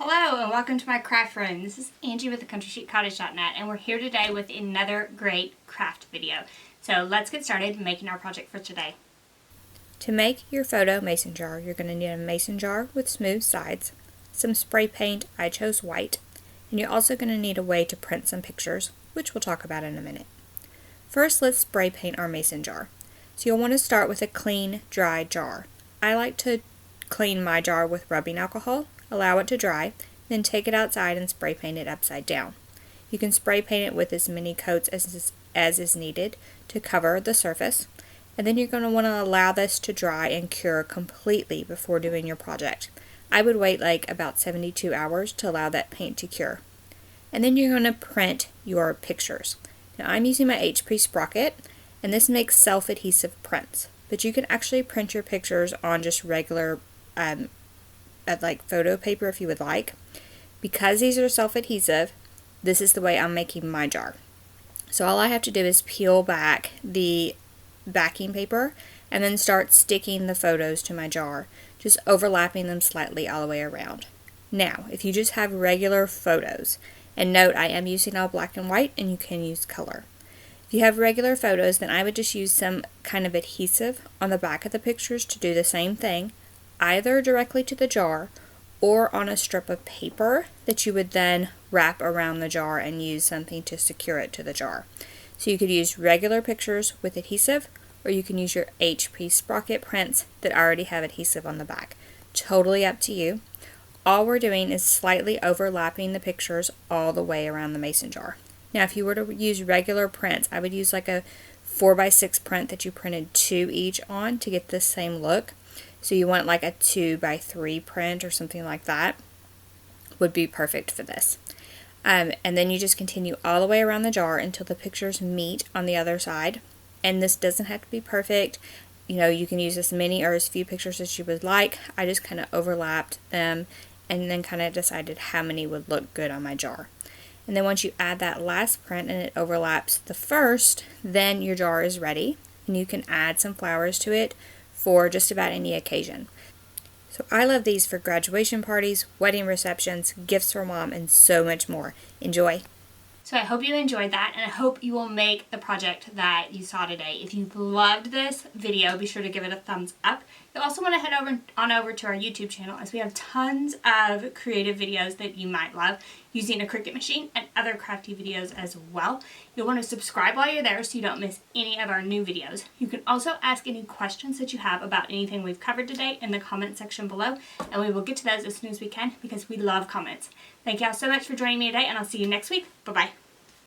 Hello and welcome to my craft room. This is Angie with thecountrychiccottage.net and we're here today with another great craft video. So let's get started making our project for today. To make your photo mason jar, you're going to need a mason jar with smooth sides, some spray paint, I chose white, and you're also going to need a way to print some pictures, which we'll talk about in a minute. First, let's spray paint our mason jar. So you'll want to start with a clean, dry jar. I like to clean my jar with rubbing alcohol, allow it to dry, then take it outside and spray paint it upside down. You can spray paint it with as many coats as is needed to cover the surface, and then you're going to want to allow this to dry and cure completely before doing your project. I would wait like about 72 hours to allow that paint to cure. And then you're going to print your pictures. Now I'm using my HP sprocket, and this makes self-adhesive prints, but you can actually print your pictures on just regular like photo paper if you would like. Because these are self-adhesive, this is the way I'm making my jar. So all I have to do is peel back the backing paper and then start sticking the photos to my jar, just overlapping them slightly all the way around. Now, if you just have regular photos, and note I am using all black and white and you can use color. If you have regular photos, then I would just use some kind of adhesive on the back of the pictures to do the same thing, either directly to the jar or on a strip of paper that you would then wrap around the jar and use something to secure it to the jar. So you could use regular pictures with adhesive, or you can use your HP sprocket prints that already have adhesive on the back. Totally up to you. All we're doing is slightly overlapping the pictures all the way around the mason jar. Now if you were to use regular prints, I would use like a 4x6 print that you printed 2 each on to get this same look. So you want like a 2x3 print or something like that would be perfect for this. And then you just continue all the way around the jar until the pictures meet on the other side. And this doesn't have to be perfect. You know, you can use as many or as few pictures as you would like. I just kind of overlapped them and then kind of decided how many would look good on my jar. And then once you add that last print and it overlaps the first, then your jar is ready and you can add some flowers to it for just about any occasion. So I love these for graduation parties, wedding receptions, gifts for mom, and so much more. Enjoy! So I hope you enjoyed that, and I hope you will make the project that you saw today. If you loved this video, be sure to give it a thumbs up. You'll also want to head over to our YouTube channel, as we have tons of creative videos that you might love using a Cricut machine and other crafty videos as well. You'll want to subscribe while you're there so you don't miss any of our new videos. You can also ask any questions that you have about anything we've covered today in the comment section below, and we will get to those as soon as we can because we love comments. Thank y'all so much for joining me today, and I'll see you next week. Bye-bye.